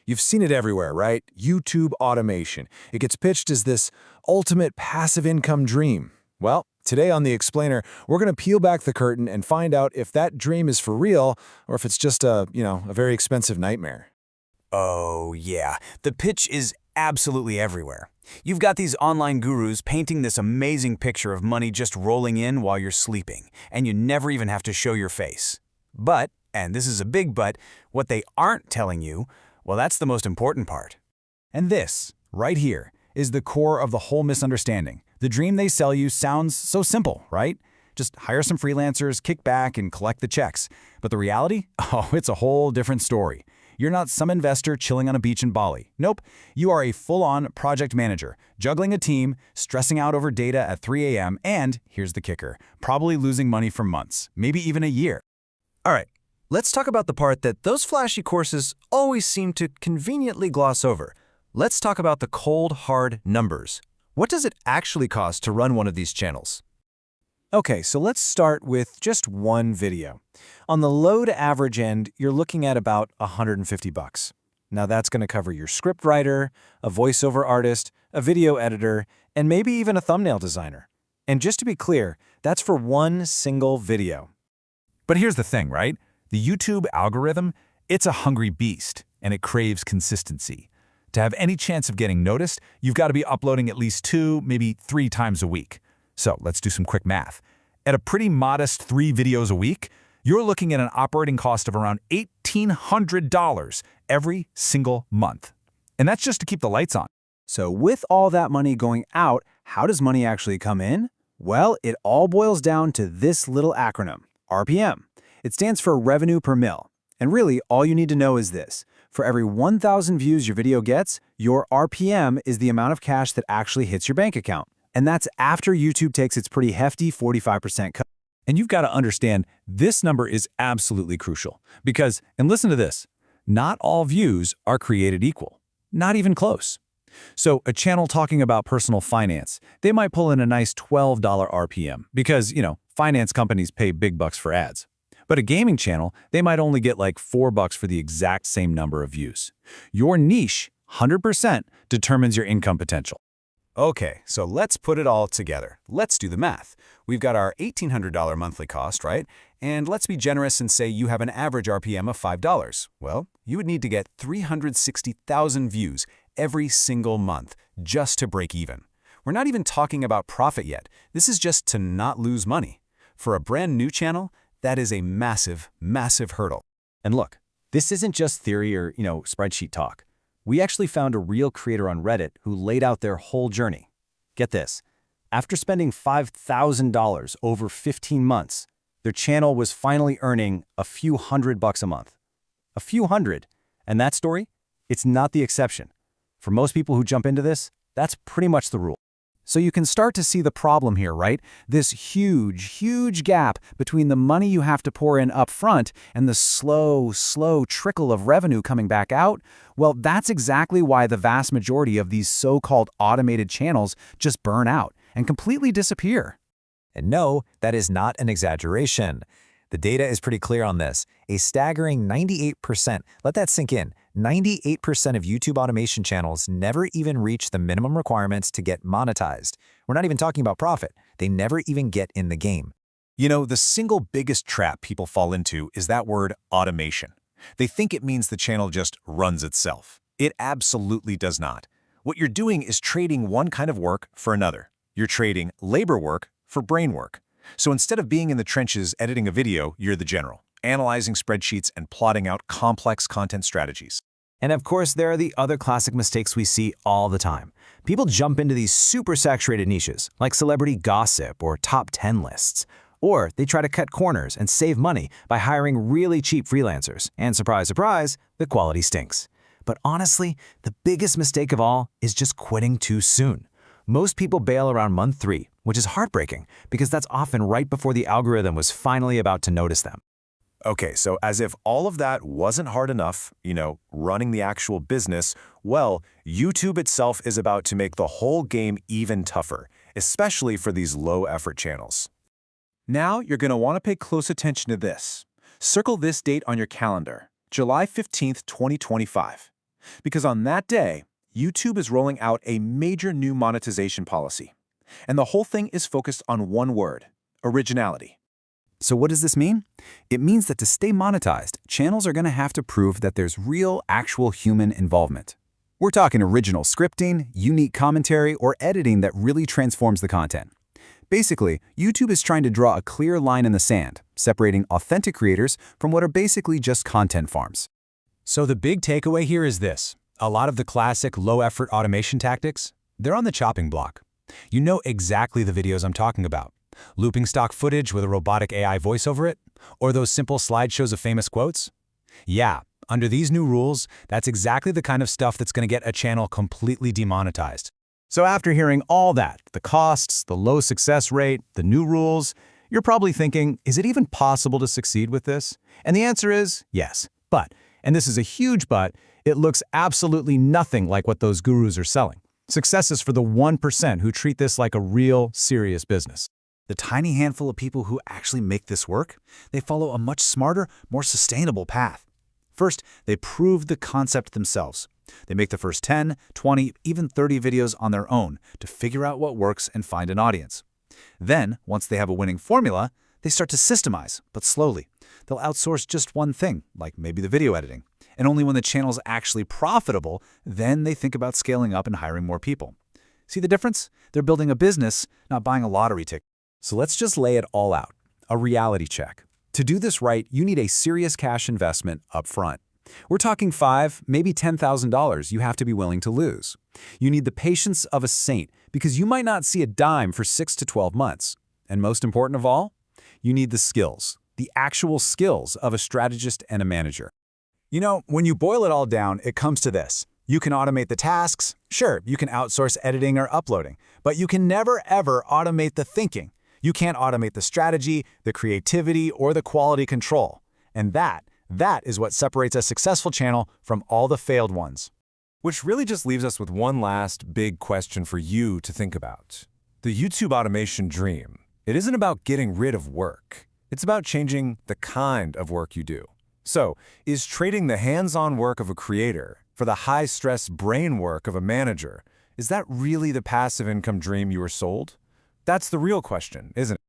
You've seen it everywhere, right? YouTube automation. It gets pitched as this ultimate passive income dream. Well, today on The Explainer, we're going to peel back the curtain and find out if that dream is for real or if it's just a very expensive nightmare. Oh, yeah. The pitch is absolutely everywhere. You've got these online gurus painting this amazing picture of money just rolling in while you're sleeping, and you never even have to show your face. But, and this is a big but, what they aren't telling you, well, that's the most important part. And this, right here, is the core of the whole misunderstanding. The dream they sell you sounds so simple, right? Just hire some freelancers, kick back, and collect the checks. But the reality? Oh, it's a whole different story. You're not some investor chilling on a beach in Bali. Nope, you are a full-on project manager, juggling a team, stressing out over data at 3 a.m., and, here's the kicker, probably losing money for months, maybe even a year. All right, let's talk about the part that those flashy courses always seem to conveniently gloss over. Let's talk about the cold, hard numbers. What does it actually cost to run one of these channels? Okay, so let's start with just one video. On the low to average end, you're looking at about $150. Now that's going to cover your script writer, a voiceover artist, a video editor, and maybe even a thumbnail designer. And just to be clear, that's for one single video. But here's the thing, right? The YouTube algorithm, it's a hungry beast, and it craves consistency. To have any chance of getting noticed, you've got to be uploading at least 2, maybe 3 times a week. So let's do some quick math. At a pretty modest 3 videos a week, you're looking at an operating cost of around $1,800 every single month. And that's just to keep the lights on. So with all that money going out, how does money actually come in? Well, it all boils down to this little acronym, RPM. It stands for revenue per mil. And really, all you need to know is this. For every 1,000 views your video gets, your RPM is the amount of cash that actually hits your bank account. And that's after YouTube takes its pretty hefty 45% cut. And you've got to understand, this number is absolutely crucial. Because, and listen to this, not all views are created equal. Not even close. So a channel talking about personal finance, they might pull in a nice $12 RPM because, finance companies pay big bucks for ads. But a gaming channel, they might only get like $4 for the exact same number of views. Your niche, 100%, determines your income potential. Okay, so let's put it all together. Let's do the math. We've got our $1,800 monthly cost, right? And let's be generous and say you have an average RPM of $5. Well, you would need to get 360,000 views every single month just to break even. We're not even talking about profit yet. This is just to not lose money. For a brand new channel, that is a massive, massive hurdle. And look, this isn't just theory or, spreadsheet talk. We actually found a real creator on Reddit who laid out their whole journey. Get this. After spending $5,000 over 15 months, their channel was finally earning a few $100 a month. A few hundred. And that story? It's not the exception. For most people who jump into this, that's pretty much the rule. So you can start to see the problem here, right? This huge, huge gap between the money you have to pour in up front and the slow, slow trickle of revenue coming back out. Well, that's exactly why the vast majority of these so-called automated channels just burn out and completely disappear. And no, that is not an exaggeration. The data is pretty clear on this. A staggering 98%, let that sink in, 98% of YouTube automation channels never even reach the minimum requirements to get monetized. We're not even talking about profit. They never even get in the game. The single biggest trap people fall into is that word automation. They think it means the channel just runs itself. It absolutely does not. What you're doing is trading one kind of work for another. You're trading labor work for brain work. So instead of being in the trenches editing a video, you're the general, analyzing spreadsheets and plotting out complex content strategies. And of course, there are the other classic mistakes we see all the time. People jump into these super saturated niches, like celebrity gossip or top 10 lists. Or they try to cut corners and save money by hiring really cheap freelancers. And surprise, surprise, the quality stinks. But honestly, the biggest mistake of all is just quitting too soon. Most people bail around month 3, which is heartbreaking because that's often right before the algorithm was finally about to notice them. Okay, so as if all of that wasn't hard enough, running the actual business, well, YouTube itself is about to make the whole game even tougher, especially for these low-effort channels. Now you're going to want to pay close attention to this. Circle this date on your calendar, July 15th, 2025. Because on that day, YouTube is rolling out a major new monetization policy. And the whole thing is focused on one word: originality. So what does this mean? It means that to stay monetized, channels are going to have to prove that there's real, actual human involvement. We're talking original scripting, unique commentary, or editing that really transforms the content. Basically, YouTube is trying to draw a clear line in the sand, separating authentic creators from what are basically just content farms. So the big takeaway here is this. A lot of the classic low-effort automation tactics, they're on the chopping block. You know exactly the videos I'm talking about. Looping stock footage with a robotic AI voice over it? Or those simple slideshows of famous quotes? Yeah, under these new rules, that's exactly the kind of stuff that's going to get a channel completely demonetized. So after hearing all that, the costs, the low success rate, the new rules, you're probably thinking, is it even possible to succeed with this? And the answer is yes. But, and this is a huge but, it looks absolutely nothing like what those gurus are selling. Success is for the 1% who treat this like a real, serious business. The tiny handful of people who actually make this work, they follow a much smarter, more sustainable path. First, they prove the concept themselves. They make the first 10, 20, even 30 videos on their own to figure out what works and find an audience. Then, once they have a winning formula, they start to systemize, but slowly. They'll outsource just one thing, like maybe the video editing. And only when the channel's actually profitable, then they think about scaling up and hiring more people. See the difference? They're building a business, not buying a lottery ticket. So let's just lay it all out. A reality check. To do this right, you need a serious cash investment up front. We're talking $5,000, maybe $10,000 you have to be willing to lose. You need the patience of a saint because you might not see a dime for 6 to 12 months. And most important of all, you need the skills, the actual skills of a strategist and a manager. You know, when you boil it all down, it comes to this. You can automate the tasks. Sure, you can outsource editing or uploading, but you can never, ever automate the thinking. You can't automate the strategy, the creativity, or the quality control. And that is what separates a successful channel from all the failed ones. Which really just leaves us with one last big question for you to think about. The YouTube automation dream. It isn't about getting rid of work. It's about changing the kind of work you do. So, is trading the hands-on work of a creator for the high-stress brain work of a manager, is that really the passive income dream you were sold? That's the real question, isn't it?